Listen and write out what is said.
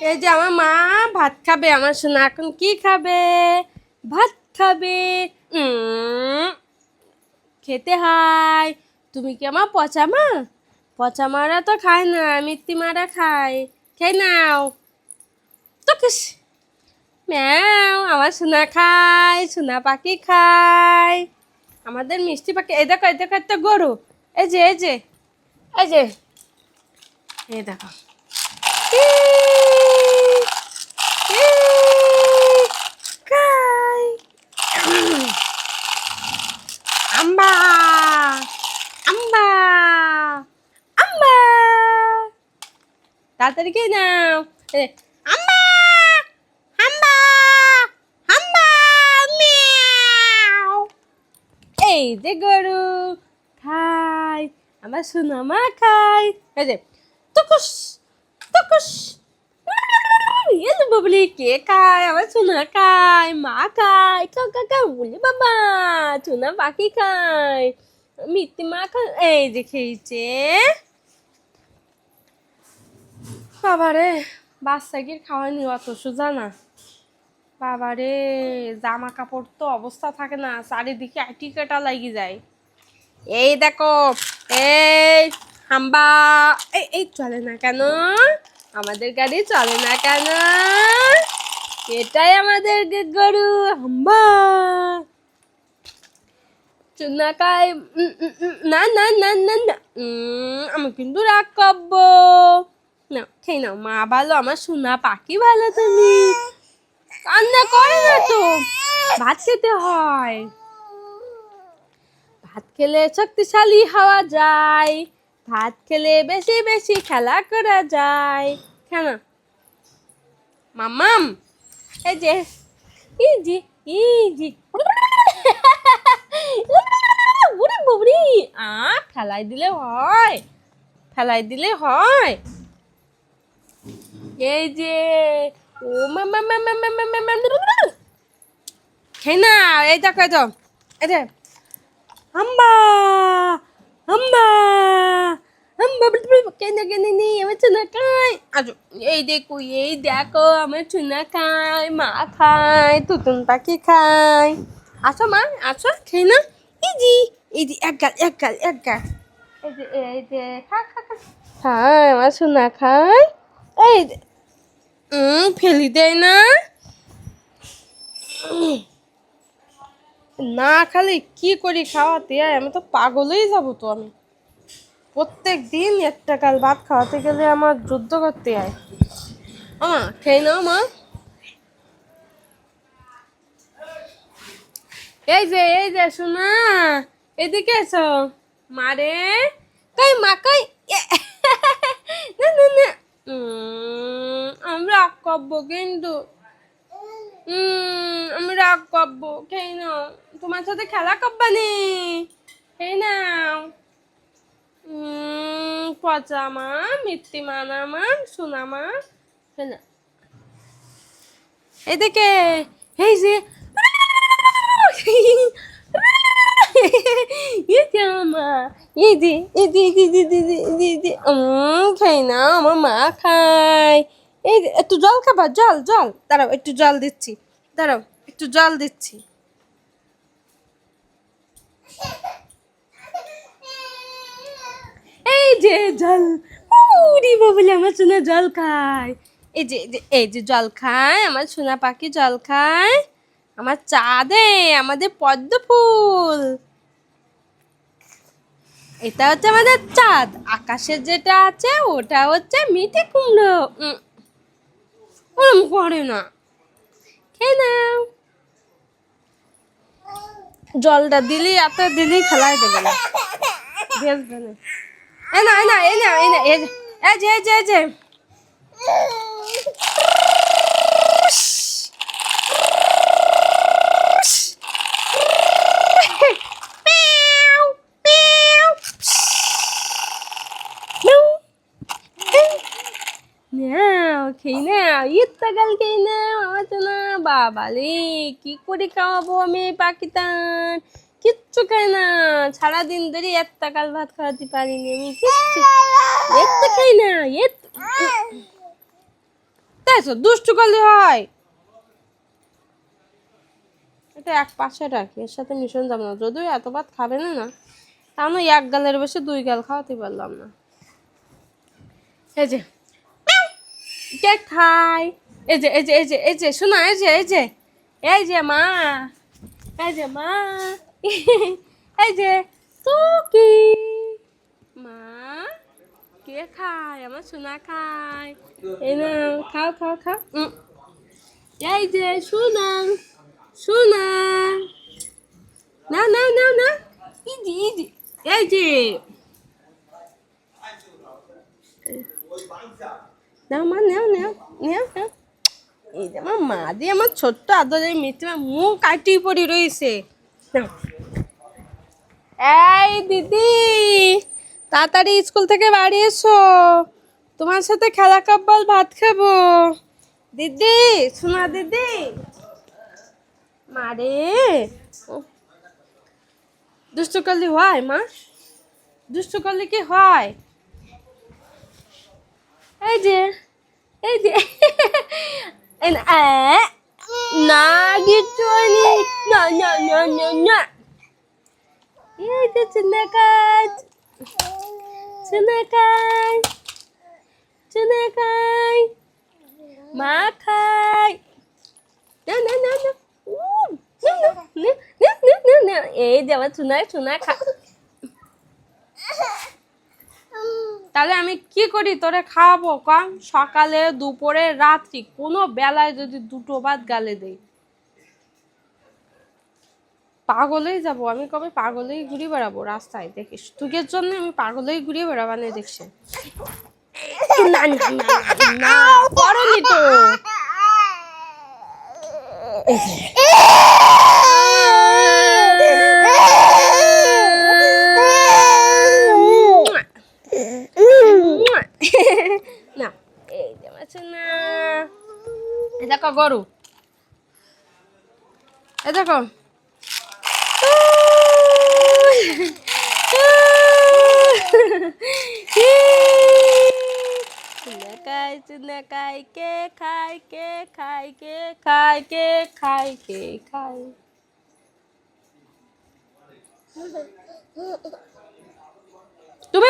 এই যে আমার মা ভাত খাবে, আমার সোনা এখন কি খাবে? ভাত খাবে। খেতে হয়। তুমি কি আমার পচা মা? পচা মারা তো খায় না, মিত্তি মারা খায়। খেয়ে নাও তো কিস। ম্যাও, আমার সোনা খায়, সোনা পাখি খায়। আমাদের মিষ্টি পাখি। এই দেখো, এই দেখো একটা গরু। এই যে এই যে এই যে এই দেখো। ই, ই, খায়। আম্বা, আম্বা, আম্বা, তাড়াতাড়ি খেয়ে নাও। এই, আম্বা, আম্বা, আম্বা, মিয়াও। এই যে গরু খায়, আমার সোনা মা খায়। এই যে টুকুস, টুকুস, এই যে বাবলি কে খায়? আমার সোনা খায়, মা খায়, কাকা কা বলি বাবা, সোনা পাখি খায়, মিত্তি মা খায়। এই যে খেয়েছে। বাবারে, বাচ্চাকে খাওয়ানি অত সোজা না। বাবারে, জামা কাপড় তো অবস্থা থাকে না, চারিদিকে আইটি কাটা লাগি যায়। এই দেখো, এই হাম্বা, এই চলে না কেন? আমাদের গাড়ি চলে না কেন? এটাই আমাদের গরু হাম্বা। চুনাকাই, না না না না না, আমি কিন্তু রাগ করবো না। খেয়ে নাও, মা ভালো, আমার সোনা পাখি ভালো। তুমি কান্না করে না তো, ভাত খেতে হয়। ভাত খেলে শক্তিশালী হওয়া যায়, ভাত খেলে বেশি বেশি খেলা করা যায়। কেন মামাম? এই যে, ইজি, ইজি, বুড়ি বুড়ি, ফেলাই দিলে হয়, ফেলাই দিলে হয়। এই যে, ও মামা মামা মামা মামা, খেয়ে না। এই দেখো, এই তো, এই যে আম্বা, আম্বা, আম্বা, কেনে কেনে নেই আমার সোনা খায়। আজো, এই দেখো, এই দেখো আমার সোনা খায়, মা খায়, তুতুন পাখি খায়। আসো মা, আসো খেয়ে না। ইজি, ইজি, এক গাল, এক গাল, এক গাল। এই যে খা খা খা, খায় আমার সোনা খায়। এই যে, ফেলি দেয় না। না খালি কি করি খাওয়াতে, আমি তো পাগলই যাবো তো। আমি প্রত্যেক দিন একটা কাল ভাত খাওয়াতে গেলে আমার যুদ্ধ করতে হয়। মা খেয়ে নাও মা। এই যে শোনা, এদিকে এসো। মারে, কই মা কই? না না না, আমি রাগ করবো কিন্তু। আমি রাগ করবো। খেয়ে নাও, তোমার সাথে খেলা করবা নি। খেয়ে নাও। পচা মা, মিত্তি মানা মা, সোনা মা। খেয়ে নাও। এদিকে, এই যে, এই যে, খাই না, আমার মা খায়। এই যে, একটু জল খাবা? জল, জল দাঁড়াও, একটু জল দিচ্ছি, দাঁড়াও একটু জল দিচ্ছি। এই যে জল, উরি বাবুলে আমার সোনা জল খায়। এই যে এই যে জল খায়, আমার সোনা পাখি জল খায়। আমার চাঁদে, আমাদের পদ্ম ফুল, এটা হচ্ছে আমাদের চাঁদ। আকাশের যেটা আছে ওটা হচ্ছে মিঠে কুমড়ো। ওরম করে না, খেয়ে নাও। জলটা দিলি, এত দিলি খেলাই দেবে না, ভেজবে না। এই না, এই না, এই না, এই না, এই যে, এই যে, এই যে, এই যে, নাও খেয়ে নাও, ইত্তা গাল খেয়ে নাও আমার তো না। বাবালে, কি করে খাওয়াবো আমি এই পাখিটার? কিচ্ছু খায় না, সারাদিন ধরে একটা কাল ভাত খাওয়াতে পারিনি আমি কিচ্ছু। এত খাই না, দেখছো দুষ্টু করলে হয়। এটা এক পাশে রাখি, এর সাথে মিশন যাব না, যদিও এত ভাত খাবে না না, তাহলে এক গালের বসে দুই গাল খাওয়াতে পারলাম না। এই যে কে খাই, এই যে এই যে এই যে এই যে শোনা, এই যে এই যে এই যে মা, এই যে মা, এই যে টুকি মা, কে খায়, আমার সোনা খায়, এই না খাও খাও খাও। এই যে সোনা, সোনা, না না না না, ইজি ইজি, এই যে নাও মা, নাও নাও নাও নাও। এই যে আমার মা দিয়ে আমার ছোট্ট আদরের মেয়েটি আমার মুখ কাটি পড়ে রয়েছে। নাও। এই দিদি, তাড়াতাড়ি স্কুল থেকে বাড়ি এসো, তোমার সাথে খেলা কাপ বল, ভাত খাবো। দিদি, শোনা দিদি, মারে দুষ্টু করলে হয় মা, দুষ্টু করলে কি হয়? এই যে এই যে এই না, না কিছু হয়নি, না না না না না, এই যে চিনা কাজ, চিনা কাজ, চিনা কাজ, মা খাই, না না না না, না না না না না না, এই যে আমার চুনায় চুনা খা। তাহলে আমি কি করি তোরে খাওয়াবো কম? সকালে দুপুরে রাত্রি কোনো বেলায় যদি দুটো ভাত গালে দেই, পাগলেই যাব আমি, কবে পাগলেই ঘুরে বেড়াবো রাস্তায়, দেখিস তুগের জন্য আমি পাগলেই ঘুরে বেড়াবানে দেখছে। না না না না, পড়নি তো, না এই যে মাছ না, এ দেখো গরু, এ দেখো চুনাকাই চুনাকাই, কে খায় কে খায় কে খায় কে খায় কে খায়। তুমি